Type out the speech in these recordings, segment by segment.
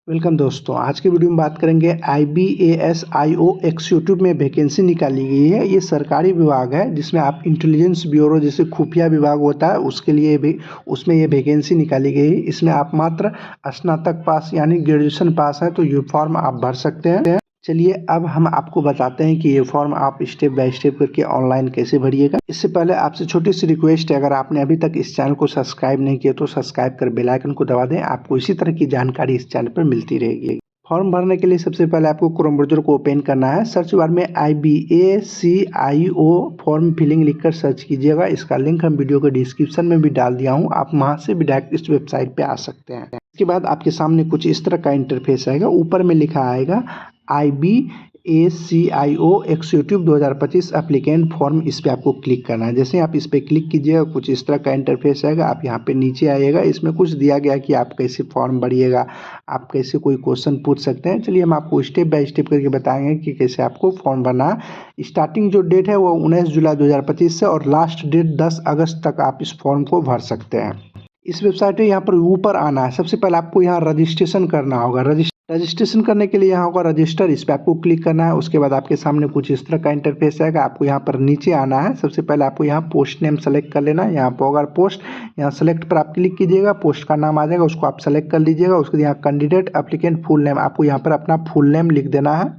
Welcome दोस्तों, आज के वीडियो में बात करेंगे IBAS IO एग्जीक्यूटिव में वैकेंसी निकाली गई है। ये सरकारी विभाग है जिसमें आप इंटेलिजेंस ब्यूरो जैसे खुफिया विभाग होता है उसके लिए भी उसमें ये वैकेंसी निकाली गई है। इसमें आप मात्र स्नातक पास यानी ग्रेजुएशन पास है तो ये फॉर्म आप भर सकते हैं। चलिए अब हम आपको बताते हैं कि ये फॉर्म आप स्टेप बाय स्टेप करके ऑनलाइन कैसे भरिएगा। इससे पहले आपसे छोटी सी रिक्वेस्ट है, अगर आपने अभी तक इस चैनल को सब्सक्राइब नहीं किया तो सब्सक्राइब कर बेल आइकन को दबा दें। आपको इसी तरह की जानकारी इस चैनल पर मिलती रहेगी। फॉर्म भरने के लिए सबसे पहले आपको क्रोम ब्राउज़र को ओपन करना है। सर्च बार में IBACIO फॉर्म फिलिंग लिखकर सर्च कीजिएगा। इसका लिंक हम वीडियो के डिस्क्रिप्शन में भी डाल दिया हूँ, आप वहाँ से भी डायरेक्ट इस वेबसाइट पे आ सकते हैं। इसके बाद आपके सामने कुछ इस तरह का इंटरफेस आएगा। ऊपर में लिखा आएगा IBACIO एग्जीक्यूटिव 2025 एप्लीकेंट फॉर्म, इस पर आपको क्लिक करना है। जैसे आप इस पर क्लिक कीजिएगा कुछ इस तरह का इंटरफेस आएगा। आप यहाँ पे नीचे आइएगा, इसमें कुछ दिया गया कि आप कैसे फॉर्म भरिएगा, आप कैसे कोई क्वेश्चन पूछ सकते हैं। चलिए हम आपको स्टेप बाय स्टेप करके बताएंगे कि कैसे आपको फॉर्म भरना है। स्टार्टिंग जो डेट है वो 19 जुलाई 2025 से और लास्ट डेट 10 अगस्त तक आप इस फॉर्म को भर सकते हैं। इस वेबसाइट पे यहाँ पर ऊपर आना है। सबसे पहले आपको यहाँ रजिस्ट्रेशन करना होगा। रजिस्ट्रेशन करने के लिए यहाँ होगा रजिस्टर, इस पर आपको क्लिक करना है। उसके बाद आपके सामने कुछ इस तरह का इंटरफेस आएगा। आपको यहाँ पर नीचे आना है। सबसे पहले आपको यहाँ पोस्ट नेम सेलेक्ट कर लेना है। यहाँ पर होगा पोस्ट, यहाँ सेलेक्ट पर आप क्लिक कीजिएगा। पोस्ट का नाम आ जाएगा, उसको आप सेलेक्ट कर लीजिएगा। उसके बाद यहाँ कैंडिडेट एप्लीकेंट फुल नेम, आपको यहाँ पर अपना फुल नेम लिख देना है,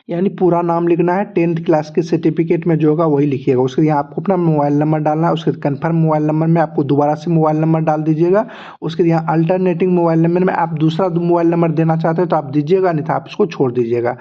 यानी पूरा नाम लिखना है। 10th क्लास के सर्टिफिकेट में जो होगा वही लिखिएगा। उसके लिए आपको अपना मोबाइल नंबर डालना है। उसके कन्फर्म मोबाइल नंबर में आपको दोबारा से मोबाइल नंबर डाल दीजिएगा। उसके यहाँ अल्टरनेटिंग मोबाइल नंबर में आप दूसरा मोबाइल नंबर देना चाहते हैं तो आप दीजिएगा, नहीं तो आप इसको छोड़ दीजिएगा।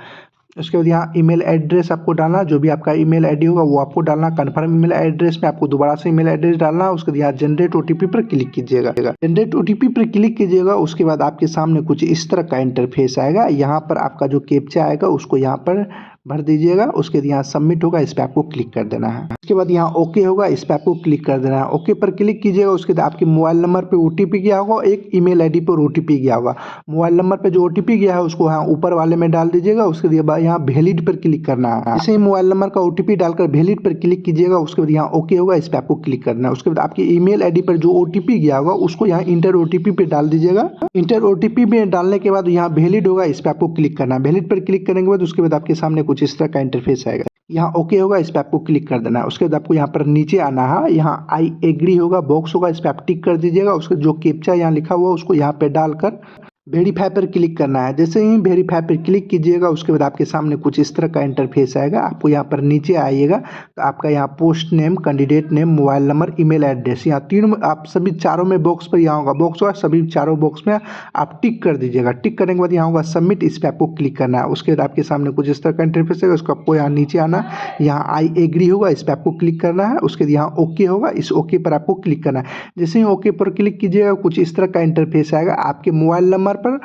उसके बाद यहाँ ईमेल एड्रेस आपको डालना, जो भी आपका ईमेल आईडी होगा वो आपको डालना। कन्फर्म ईमेल एड्रेस में आपको दोबारा से ईमेल एड्रेस डालना। उसके बाद यहाँ जनरेट OTP पर क्लिक कीजिएगा। जनरेट OTP पर क्लिक कीजिएगा। उसके बाद आपके सामने कुछ इस तरह का इंटरफेस आएगा। यहाँ पर आपका जो कैप्चा आएगा उसको यहाँ पर भर दीजिएगा। उसके बाद यहाँ सबमिट होगा, इस पर आपको क्लिक कर देना है। उसके बाद यहाँ ओके होगा, इस पर आपको क्लिक कर देना है। ओके पर क्लिक कीजिएगा। उसके बाद आपके मोबाइल नंबर पे OTP गया होगा, एक ईमेल आईडी पर OTP गया होगा। मोबाइल नंबर पे जो OTP गया है उसको यहाँ ऊपर वाले में डाल दीजिएगा। उसके बाद यहाँ वैलिड पर क्लिक करना है। इसे मोबाइल नंबर का OTP डालकर वैलिड पर क्लिक कीजिएगा। उसके बाद यहाँ ओके होगा, इस पर आपको क्लिक करना है। उसके बाद आपके ईमेल आईडी पर जो OTP गया होगा उसको यहाँ इंटर OTP पे डाल दीजिएगा। इंटर OTP में डालने के बाद यहाँ वैलिड होगा, इस पर आपको क्लिक करना है। वैलिड पर क्लिक करने के बाद उसके बाद आपके सामने कुछ इस तरह का इंटरफेस आएगा। यहाँ ओके होगा, इस पर आपको क्लिक कर देना है। उसके बाद आपको यहाँ पर नीचे आना है। यहाँ आई एग्री होगा, बॉक्स होगा, इस पर आप टिक कर दीजिएगा। उसके जो कैप्चा यहाँ लिखा हुआ उसको यहाँ पे डालकर वेरीफाई पर क्लिक करना है। जैसे ही वेरीफाई पर क्लिक कीजिएगा उसके बाद आपके सामने कुछ इस तरह का इंटरफेस आएगा। आपको यहाँ पर नीचे आइएगा तो आपका यहाँ post name, candidate name, mobile number, email address, यहाँ तीनों आप सभी चारों में बॉक्स पर यहाँ होगा, बॉक्स होगा, सभी चारों बॉक्स में आप टिक कर दीजिएगा। टिक करने के बाद यहाँ होगा सबमिट, इस पर आपको क्लिक करना है। उसके बाद आपके सामने कुछ इस तरह का इंटरफेस है, उसको आपको यहाँ नीचे आना, यहाँ आई एग्री होगा, इस पर आपको क्लिक करना है। उसके बाद यहाँ ओके होगा, इस ओके पर आपको क्लिक करना है। जैसे ही ओके पर क्लिक कीजिएगा कुछ इस तरह का इंटरफेस आएगा। आपके मोबाइल नंबर पर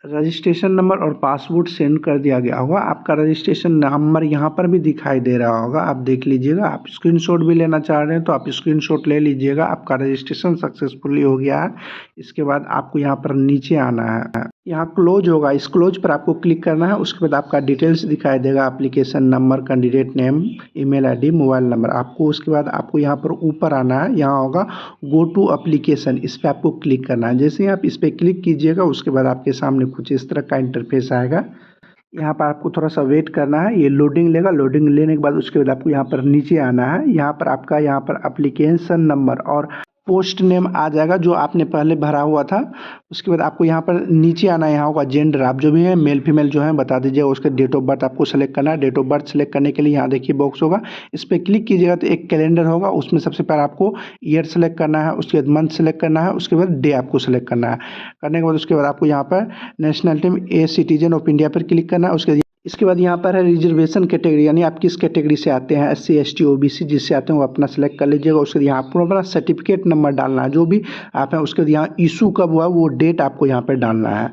रजिस्ट्रेशन नंबर और पासवर्ड सेंड कर दिया गया होगा। आपका रजिस्ट्रेशन नंबर यहाँ पर भी दिखाई दे रहा होगा, आप देख लीजिएगा। आप स्क्रीनशॉट भी लेना चाह रहे हैं तो आप स्क्रीनशॉट ले लीजिएगा। आपका रजिस्ट्रेशन सक्सेसफुली हो गया है। इसके बाद आपको यहाँ पर नीचे आना है, यहाँ क्लोज होगा, इस क्लोज पर आपको क्लिक करना है। उसके बाद आपका डिटेल्स दिखाई देगा, application number, candidate name, email ID, mobile number. आपको उसके बाद आपको यहाँ पर ऊपर आना है, यहाँ होगा गो टू एप्लीकेशन, इस पर आपको क्लिक करना है। जैसे ही आप इस पर क्लिक कीजिएगा उसके बाद आपके सामने कुछ इस तरह का इंटरफेस आएगा। यहाँ पर आपको थोड़ा सा वेट करना है, ये लोडिंग लेगा। लोडिंग लेने के बाद उसके बाद आपको यहाँ पर नीचे आना है। यहाँ पर आपका यहाँ पर एप्लीकेशन नंबर और पोस्ट नेम आ जाएगा जो आपने पहले भरा हुआ था। उसके बाद आपको यहाँ पर नीचे आना है, यहाँ होगा जेंडर, आप जो भी है मेल फीमेल जो है बता दीजिएगा। उसके डेट ऑफ बर्थ आपको सेलेक्ट करना है। डेट ऑफ बर्थ सेलेक्ट करने के लिए यहाँ देखिए बॉक्स होगा, इस पर क्लिक कीजिएगा तो एक कैलेंडर होगा। उसमें सबसे पहले आपको ईयर सेलेक्ट करना है, उसके बाद मंथ सेलेक्ट करना है, उसके बाद डे आपको सेलेक्ट करना है। करने के बाद उसके बाद आपको यहाँ पर नेशनलिटी में ए सिटीजन ऑफ इंडिया पर क्लिक करना है। इसके बाद यहाँ पर है रिजर्वेशन कैटेगरी, यानी आप किस कैटेगरी से आते हैं, SC ST OBC जिससे आते हैं वो अपना सेलेक्ट कर लीजिएगा। उसके बाद यहाँ आपको अपना सर्टिफिकेट नंबर डालना है, जो भी आप हैं। उसके बाद यहाँ इशू कब हुआ वो डेट आपको यहाँ पर डालना है।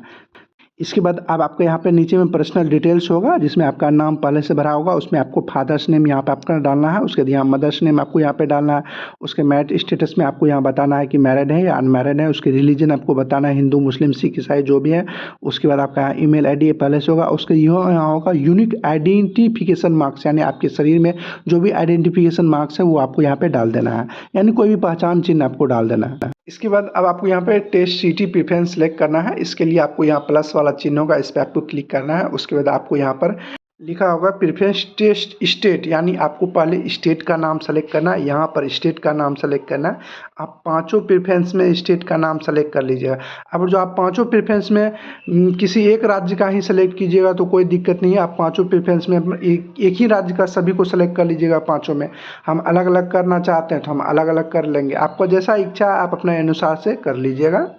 इसके बाद अब आपके यहाँ पे नीचे में पर्सनल डिटेल्स होगा, जिसमें आपका नाम पहले से भरा होगा। उसमें आपको फादर्स नेम यहाँ पे आपका डालना है। उसके बाद यहाँ मदर्स नेम आपको यहाँ पे डालना है। उसके मैरिड स्टेटस में आपको यहाँ बताना है कि मैरिड है या अनमैरिड है। उसके रिलीजन आपको बताना है, हिंदू, मुस्लिम, सिख, ईसाई जो भी है। उसके बाद आपका यहाँ ईमेल आईडी पहले से होगा। उसके यहाँ होगा यूनिक आइडेंटिफिकेशन मार्क्स, यानी आपके शरीर में जो भी आइडेंटिफिकेशन मार्क्स है वो आपको यहाँ पे डाल देना है, यानी कोई भी पहचान चिन्ह आपको डाल देना है। इसके बाद अब आपको यहाँ पे टेस्ट सिटी प्रेफरेंस सेलेक्ट करना है। इसके लिए आपको यहाँ प्लस वाला चिन्ह होगा, इस पर आपको क्लिक करना है। उसके बाद आपको यहाँ पर लिखा होगा प्रेफरेंस टेस्ट स्टेट, यानी आपको पहले स्टेट का नाम सेलेक्ट करना है। यहाँ पर स्टेट का नाम सेलेक्ट करना है। आप पांचों प्रेफरेंस में स्टेट का नाम सेलेक्ट कर लीजिएगा। अब जो आप पांचों प्रेफरेंस में किसी एक राज्य का ही सेलेक्ट कीजिएगा तो कोई दिक्कत नहीं है। आप पांचों प्रेफरेंस में एक ही राज्य का सभी को सेलेक्ट कर लीजिएगा। पांचों में हम अलग अलग करना चाहते हैं तो हम अलग अलग कर लेंगे। आपको जैसा इच्छा आप अपने अनुसार से कर लीजिएगा।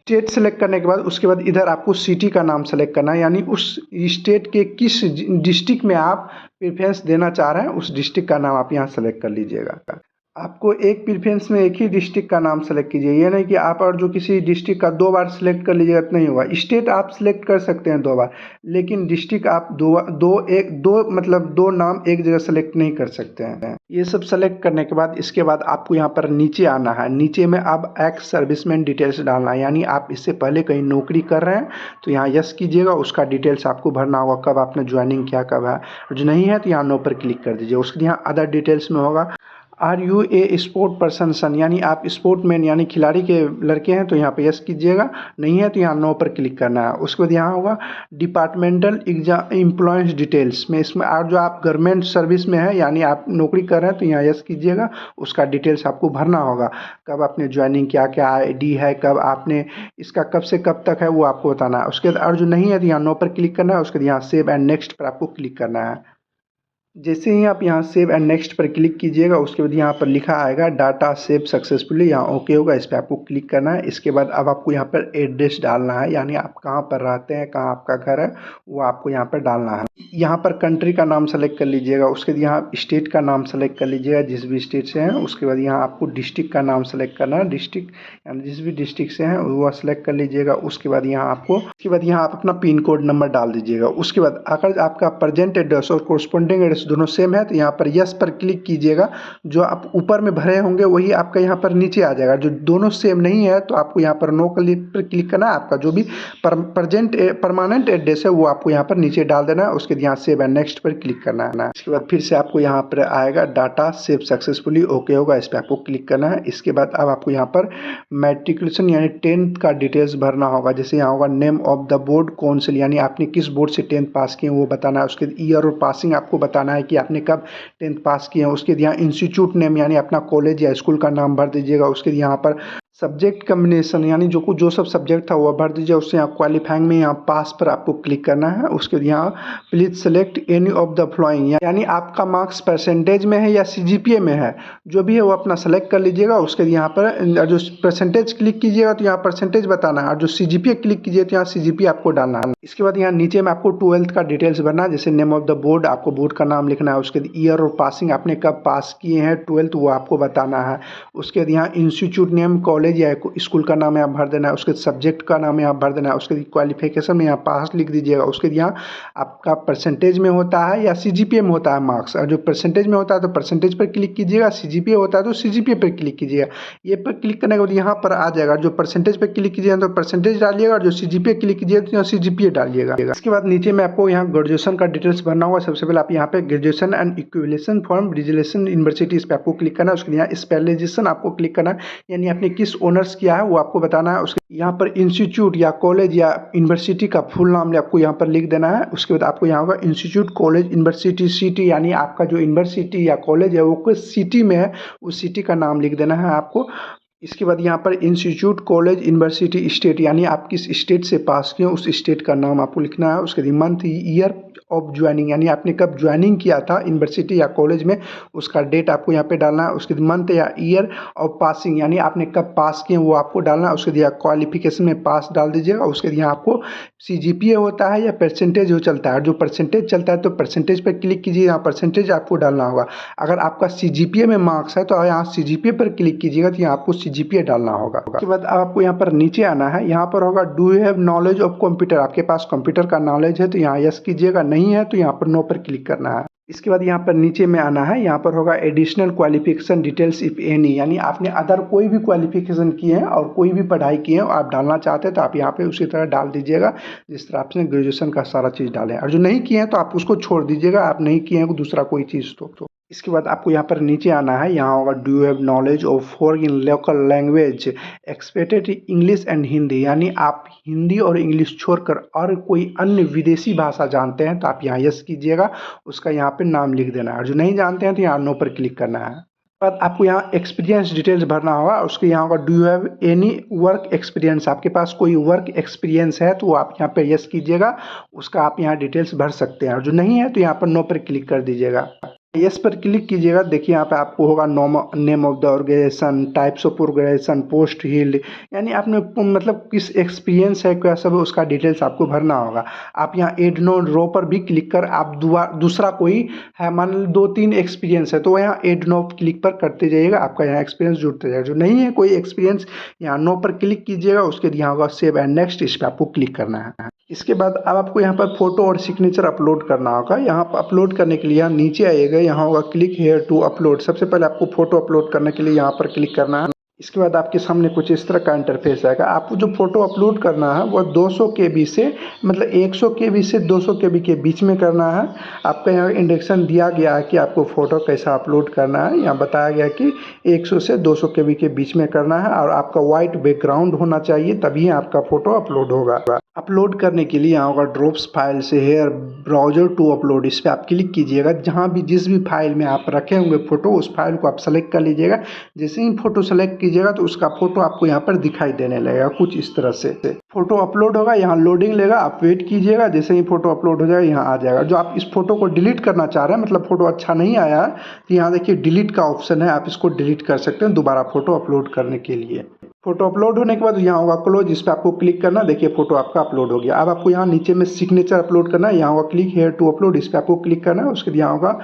स्टेट सेलेक्ट करने के बाद उसके बाद इधर आपको सिटी का नाम सेलेक्ट करना है, यानी उस स्टेट के किस डिस्ट्रिक्ट में आप प्रेफरेंस देना चाह रहे हैं उस डिस्ट्रिक्ट का नाम आप यहाँ सेलेक्ट कर लीजिएगा। आपको एक प्रेफरेंस में एक ही डिस्ट्रिक्ट का नाम सेलेक्ट कीजिए, ये नहीं कि आप और जो किसी डिस्ट्रिक्ट का दो बार सेलेक्ट कर लीजिएगा तो नहीं होगा। स्टेट आप सेलेक्ट कर सकते हैं दो बार, लेकिन डिस्ट्रिक्ट आप दो नाम एक जगह सेलेक्ट नहीं कर सकते हैं। ये सब सेलेक्ट करने के बाद इसके बाद आपको यहाँ पर नीचे आना है। नीचे में अब एक्स सर्विसमैन डिटेल्स डालना है, यानी आप इससे पहले कहीं नौकरी कर रहे हैं तो यहाँ यस कीजिएगा। उसका डिटेल्स आपको भरना होगा, कब आपने ज्वाइनिंग किया, कब है। जो नहीं है तो यहाँ नो पर क्लिक कर दीजिए। उसके यहाँ अदर डिटेल्स में होगा are you a sport person son, यानी आप स्पोर्टमैन यानी खिलाड़ी के लड़के हैं तो यहाँ पे यस कीजिएगा। नहीं है तो यहाँ नो पर क्लिक करना है। उसके बाद यहाँ होगा डिपार्टमेंटल एग्जाम एम्प्लॉयज़ डिटेल्स में, इसमें और जो आप गवर्नमेंट सर्विस में है यानी आप नौकरी कर रहे हैं तो यहाँ यस कीजिएगा। उसका डिटेल्स आपको भरना होगा, कब आपने ज्वाइनिंग किया, क्या ID है, कब आपने इसका कब से कब तक है वो आपको बताना है। उसके बाद और जो नहीं है तो यहाँ नो पर क्लिक करना है। उसके बाद यहाँ सेव एंड नेक्स्ट पर आपको क्लिक करना है। जैसे ही आप यहाँ सेव एंड नेक्स्ट पर क्लिक कीजिएगा उसके बाद यहाँ पर लिखा आएगा डाटा सेव सक्सेसफुली, यहाँ ओके होगा, इस पर आपको क्लिक करना है। इसके बाद अब आपको यहाँ पर एड्रेस डालना है, यानी आप कहाँ पर रहते हैं, कहाँ आपका घर है वो आपको यहाँ पर डालना है। यहाँ पर कंट्री का नाम सेलेक्ट कर लीजिएगा। उसके बाद यहाँ स्टेट का नाम सेलेक्ट कर लीजिएगा जिस भी स्टेट से हैं। उसके बाद यहाँ आपको डिस्ट्रिक्ट का नाम सेलेक्ट करना है, डिस्ट्रिक्ट यानी जिस भी डिस्ट्रिक्ट से हैं वो सेलेक्ट कर लीजिएगा। उसके बाद यहाँ आप अपना पिन कोड नंबर डाल दीजिएगा। उसके बाद अगर आपका प्रेजेंट एड्रेस और कोरस्पोंडिंग एड्रेस दोनों सेम है तो यहाँ पर यस पर क्लिक कीजिएगा। जो आप ऊपर में भरे होंगे वही आपका यहाँ पर नीचे आ जाएगा। जो दोनों सेम नहीं है तो आपको यहाँ पर नो पर क्लिक करना है। आपका जो भी परमानेंट एड्रेस है वो आपको यहाँ पर नीचे डाल देना है। उसके यहाँ सेव एंड नेक्स्ट पर क्लिक करना है। इसके बाद फिर से आपको यहाँ पर आएगा डाटा सेव सक्सेसफुली, ओके होगा, इस पर आपको क्लिक करना है। इसके बाद अब आपको यहाँ पर मैट्रिकुलेशन यानी 10th का डिटेल्स भरना होगा। जैसे यहाँ होगा name of the board council, यानी आपने किस बोर्ड से 10th पास किए वो बताना है। उसके ईयर और पासिंग आपको बताना है कि आपने कब 10th पास किए हैं। उसके यहाँ इंस्टीट्यूट नेम यानी अपना कॉलेज या स्कूल का नाम भर दीजिएगा। उसके यहाँ पर सब्जेक्ट कम्बिनेशन यानी जो सब सब्जेक्ट था वो भर दीजिए। उससे यहाँ क्वालिफाइंग में यहाँ पास पर आपको क्लिक करना है। उसके यहाँ please select any of the flowing, यानी आपका मार्क्स परसेंटेज में है या CGPA में है, जो भी है वो अपना सेलेक्ट कर लीजिएगा। उसके यहाँ पर जो परसेंटेज क्लिक कीजिएगा तो यहाँ परसेंटेज बताना है, और जो CGPA क्लिक कीजिए तो यहाँ CGPA आपको डालना है। इसके बाद यहाँ नीचे में आपको 12th का डिटेल्स भरना है। जैसे नेम ऑफ द बोर्ड, आपको बोर्ड का नाम लिखना है। उसके बाद ईयर और पासिंग, आपने कब पास किए हैं 12th वो आपको बताना है। उसके बाद यहाँ इंस्टीट्यूट नेम, कॉलेज या स्कूल का नाम यहाँ भर देना है। उसके सब्जेक्ट का नाम यहाँ भर देना है। उसके क्वालिफिकेशन में यहाँ पास लिख दीजिएगा। उसके यहाँ आपका परसेंटेज में होता है या CGPA में होता है मार्क्स, और जो परसेंटेज में होता है तो परसेंटेज पर क्लिक कीजिएगा, CGPA होता है तो CGPA पर क्लिक कीजिएगा। ये पर क्लिक करने के बाद यहाँ पर आ जाएगा, जो परसेंटेज पर क्लिक कीजिएगा तो परसेंटेज डालिएगा, और जो CGPA क्लिक कीजिएगा तो यहाँ CGPA डालिएगा। इसके बाद नीचे में आपको यहाँ ग्रेजुएशन का डिटेल्स भरना होगा। सबसे पहले आप यहाँ पे graduation and equivalence from reservation university, इस पर आपको क्लिक करना है। उसके यहाँ स्पेशलाइजेशन आपको क्लिक करना है, यानी आपने किस ऑनर्स किया है वो आपको बताना है। उसके यहाँ पर इंस्टीट्यूट या कॉलेज या यूनिवर्सिटी का फुल नाम आपको यहाँ पर लिख देना है। उसके बाद आपको यहाँ होगा इंस्टीट्यूट कॉलेज यूनिवर्सिटी सिटी, यानी आपका जो यूनिवर्सिटी या कॉलेज है वो किस सिटी में है उस सिटी का नाम लिख देना है आपको। इसके बाद यहाँ पर इंस्टीट्यूट कॉलेज यूनिवर्सिटी स्टेट, यानी आप किस स्टेट से पास किए उस स्टेट का नाम आपको लिखना है। उसके बाद मंथ ईयर ऑफ ज्वाइनिंग, यानी आपने कब ज्वाइनिंग किया था यूनिवर्सिटी या कॉलेज में उसका डेट आपको यहाँ पे डालना है। उसके बाद मंथ या ईयर ऑफ पासिंग, यानी आपने कब पास किए वो आपको डालना है। उसके बाद क्वालिफिकेशन में पास डाल दीजिएगा। उसके बाद यहाँ आपको CGPA होता है या परसेंटेज जो चलता है, जो परसेंटेज चलता है तो परसेंटेज पर क्लिक कीजिए, यहाँ परसेंटेज आपको डालना होगा। अगर आपका CGPA में मार्क्स है तो यहाँ CGPA पर क्लिक कीजिएगा तो यहाँ आपको CGPA डालना होगा। उसके बाद आपको यहाँ पर नीचे आना है। यहाँ पर होगा do you have knowledge of computer, आपके पास कंप्यूटर का नॉलेज है तो यहाँ यस कीजिएगा, नहीं है तो यहाँ पर नो पर क्लिक करना है। इसके बाद यहाँ पर नीचे में आना है। यहाँ पर होगा additional qualification details if any, यानी आपने अदर कोई भी क्वालिफिकेशन किए हैं और कोई भी पढ़ाई किए हैं आप डालना चाहते हैं तो आप यहाँ पे उसी तरह डाल दीजिएगा जिस तरह आपने ग्रेजुएशन का सारा चीज़ डालें, और जो नहीं किए हैं तो आप उसको छोड़ दीजिएगा, आप नहीं किए हैं दूसरा कोई चीज़ तो इसके बाद आपको यहाँ पर नीचे आना है, यहाँ होगा do you have knowledge of foreign local language expected English and Hindi, यानी आप हिंदी और इंग्लिश छोड़कर और कोई अन्य विदेशी भाषा जानते हैं तो आप यहाँ यस कीजिएगा, उसका यहाँ पे नाम लिख देना है, और जो नहीं जानते हैं तो यहाँ नो पर क्लिक करना है। बाद आपको यहाँ एक्सपीरियंस डिटेल्स भरना होगा, उसके यहाँ होगा do you have any work experience, आपके पास कोई वर्क एक्सपीरियंस है तो आप यहाँ पे यस कीजिएगा, उसका आप यहाँ डिटेल्स भर सकते हैं, और जो नहीं है तो यहाँ पर नो पर क्लिक कर दीजिएगा। यस पर क्लिक कीजिएगा, देखिए यहाँ पे आपको होगा name of the organization, types of organization, post held, यानी आपने मतलब किस एक्सपीरियंस है क्या सब उसका डिटेल्स आपको भरना होगा। आप यहाँ एड नो रो पर भी क्लिक कर आप दूसरा कोई है, मान लो 2-3 एक्सपीरियंस है तो यहाँ एड नो क्लिक पर करते जाइएगा, आपका यहाँ एक्सपीरियंस जुड़ते जाएगा। जो नहीं है कोई एक्सपीरियंस, यहाँ नो पर क्लिक कीजिएगा, उसके यहाँ होगा सेव एंड नेक्स्ट, इस पर आपको क्लिक करना है। इसके बाद अब आपको यहाँ पर फोटो और सिग्नेचर अपलोड करना होगा। यहाँ पर अपलोड करने के लिए यहाँ नीचे आइएगा, यहाँ होगा क्लिक हेयर टू अपलोड। सबसे पहले आपको फोटो अपलोड करने के लिए यहाँ पर क्लिक करना है। इसके बाद आपके सामने कुछ इस तरह का इंटरफेस आएगा। आपको जो फोटो अपलोड करना है वो 200 KB से मतलब 100 KB से 200 KB के बीच में करना है। आपका यहाँ इंडिकेशन दिया गया है कि आपको फ़ोटो कैसा अपलोड करना है। यहाँ बताया गया कि 100 से 200 KB के बीच में करना है, और आपका वाइट बैकग्राउंड होना चाहिए, तभी आपका फ़ोटो अपलोड होगा। अपलोड करने के लिए यहाँ होगा ड्रॉप्स फाइल से हेयर ब्राउजर टू अपलोड, इस पर आप क्लिक कीजिएगा। जहाँ भी जिस भी फाइल में आप रखे होंगे फ़ोटो, उस फाइल को आप सेलेक्ट कर लीजिएगा। जैसे ही फ़ोटो सेलेक्ट कीजिएगा तो उसका फ़ोटो आपको यहाँ पर दिखाई देने लगेगा कुछ इस तरह से। फ़ोटो अपलोड होगा, यहाँ लोडिंग लेगा, आप वेट कीजिएगा। जैसे ही फ़ोटो अपलोड हो जाएगा यहाँ आ जाएगा। जो आप इस फ़ोटो को डिलीट करना चाह रहे हैं, मतलब फ़ोटो अच्छा नहीं आया तो यहाँ देखिए डिलीट का ऑप्शन है, आप इसको डिलीट कर सकते हैं दोबारा फ़ोटो अपलोड करने के लिए। फोटो अपलोड होने के बाद यहाँ होगा क्लोज, इस पर आपको क्लिक करना। देखिए फोटो आपका अपलोड हो गया। अब आपको यहाँ नीचे में सिग्नेचर अपलोड करना है, यहाँ होगा क्लिक हेयर टू अपलोड, इस पर आपको क्लिक करना है। उसके बाद यहाँ होगा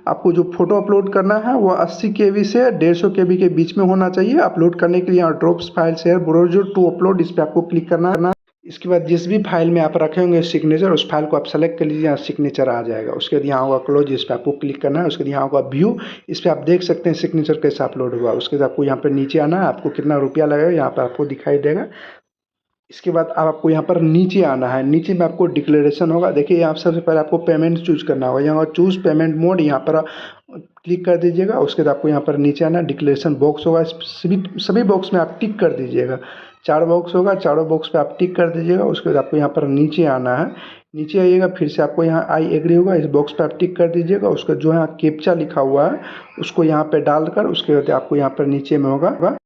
आपको जो फोटो अपलोड करना है वो 80 KB से 150 KB के बीच में होना चाहिए। अपलोड करने के लिए यहाँ drops file share browser to upload, इस पर आपको क्लिक करना है। इसके बाद जिस भी फाइल में आप रखे होंगे सिग्नेचर, उस फाइल को आप सेलेक्ट कर लीजिए, यहाँ सिग्नेचर आ जाएगा। उसके बाद यहाँ होगा क्लोज, इस पर आपको क्लिक करना है। उसके बाद यहाँ होगा व्यू, इस पर आप देख सकते हैं सिग्नेचर कैसा अपलोड हुआ। उसके बाद आपको यहाँ पर नीचे आना है, आपको कितना रुपया लगेगा यहाँ पर आपको दिखाई देगा। इसके बाद अब आपको यहाँ पर नीचे आना है, नीचे में आपको डिक्लेरेशन होगा। देखिए यहाँ सबसे पहले आपको पेमेंट चूज करना होगा, यहाँ चूज पेमेंट मोड, यहाँ पर क्लिक कर दीजिएगा। उसके बाद आपको यहाँ पर नीचे आना है, डिक्लेरेशन बॉक्स होगा, सभी बॉक्स में आप टिक कर दीजिएगा। 4 बॉक्स होगा, चारों बॉक्स पे आप टिक कर दीजिएगा। उसके बाद आपको यहाँ पर नीचे आना है, नीचे आइएगा, फिर से आपको यहाँ आई एग्री होगा, इस बॉक्स पे आप टिक कर दीजिएगा। उसका जो यहाँ कैप्चा लिखा हुआ है उसको यहाँ पे डालकर उसके बाद आपको यहाँ पर नीचे में होगा,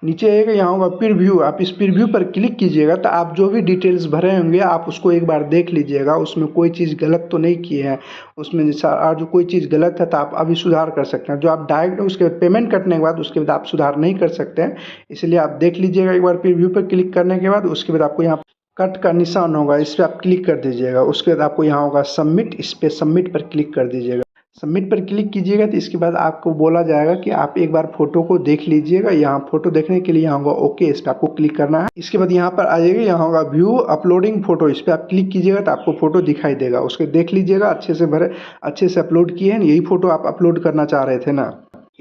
नीचे आएगा, यहाँ होगा प्रीव्यू, आप इस प्रीव्यू पर क्लिक कीजिएगा तो आप जो भी डिटेल्स भरे होंगे आप उसको एक बार देख लीजिएगा। उसमें कोई चीज़ गलत तो नहीं किए हैं, उसमें जैसा जो कोई चीज़ गलत है तो आप अभी सुधार कर सकते हैं। जो आप डायरेक्ट उसके बाद पेमेंट करने के बाद उसके बाद आप सुधार नहीं कर सकते हैं, इसलिए आप देख लीजिएगा एक बार प्रीव्यू पर क्लिक करने के बाद। उसके बाद आपको यहाँ कट का निशान होगा, इस पर आप क्लिक कर दीजिएगा। उसके बाद आपको यहाँ होगा सबमिट, इस पर सबमिट पर क्लिक कर दीजिएगा। सबमिट पर क्लिक कीजिएगा तो इसके बाद आपको बोला जाएगा कि आप एक बार फोटो को देख लीजिएगा। यहाँ फोटो देखने के लिए यहाँ होगा ओके, इस पर आपको क्लिक करना है। इसके बाद यहाँ पर आ जाएगा, यहाँ होगा व्यू अपलोडिंग फोटो, इस पर आप क्लिक कीजिएगा तो आपको फोटो दिखाई देगा। उसके देख लीजिएगा, अच्छे से भरे, अच्छे से अपलोड किए हैं। यही फोटो आप अपलोड करना चाह रहे थे ना।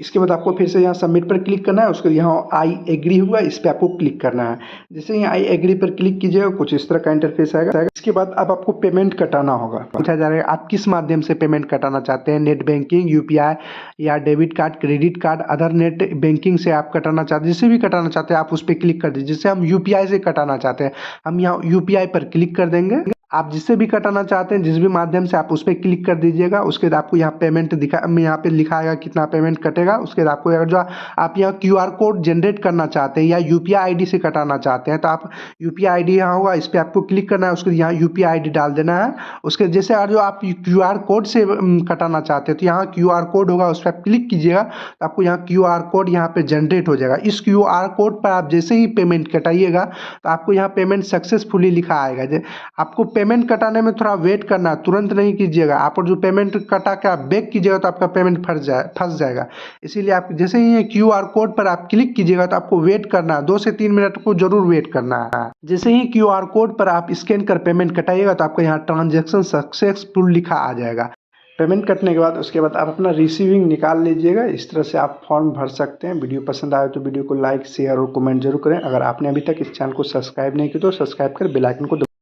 इसके बाद आपको फिर से यहाँ सबमिट पर क्लिक करना है। उसके यहाँ आई एग्री हुआ, इस पर आपको क्लिक करना है। जैसे ही आई एग्री पर क्लिक कीजिएगा कुछ इस तरह का इंटरफेस आएगा। इसके बाद अब आपको पेमेंट कटाना होगा। पूछा जा रहा है आप किस माध्यम से पेमेंट कटाना चाहते हैं, नेट बैंकिंग, UPI या debit card, credit card, other net banking से आप कटाना चाहते हैं। जिससे भी कटाना चाहते हैं आप उस पर क्लिक कर दीजिए। जैसे हम UPI से कटाना चाहते हैं, हम यहाँ UPI पर क्लिक कर देंगे। आप जिससे भी कटाना चाहते हैं, जिस भी माध्यम से, आप उस पर क्लिक कर दीजिएगा। उसके बाद आपको यहाँ पेमेंट यहाँ पे लिखाएगा कितना पेमेंट कटेगा। उसके बाद आपको अगर जो आप यहाँ QR कोड जनरेट करना चाहते हैं या UPI ID से कटाना चाहते हैं तो आप UPI ID यहाँ होगा, इस पर आपको क्लिक करना है। उसके यहाँ UPI ID डाल देना है। उसके जैसे और जो आप QR कोड से कटाना चाहते हैं तो यहाँ QR कोड होगा, उस पर आप क्लिक कीजिएगा तो आपको यहाँ QR कोड यहाँ पे जनरेट हो जाएगा। इस QR कोड पर आप जैसे ही पेमेंट कटाइएगा तो आपको यहाँ पेमेंट सक्सेसफुली लिखा आएगा। आपको पेमेंट कटाने में थोड़ा वेट करना है, तुरंत नहीं कीजिएगा। आप जो पेमेंट कटा के आप बैक कीजिएगा तो आपका पेमेंट फंस जाएगा। इसीलिए आप जैसे ही QR कोड पर आप क्लिक कीजिएगा तो आपको वेट करना है, 2 से 3 मिनट को जरूर वेट करना है। जैसे ही QR कोड पर आप स्कैन कर पेमेंट कटाइएगा तो आपका यहाँ ट्रांजेक्शन सक्सेसफुल लिखा आ जाएगा। पेमेंट कटने के बाद उसके बाद आप अपना रिसीविंग निकाल लीजिएगा। इस तरह से आप फॉर्म भर सकते हैं। वीडियो पसंद आए तो वीडियो को लाइक, शेयर और कमेंट जरूर करें। अगर आपने अभी तक इस चैनल को सब्सक्राइब नहीं किया तो सब्सक्राइब कर बेल आइकन को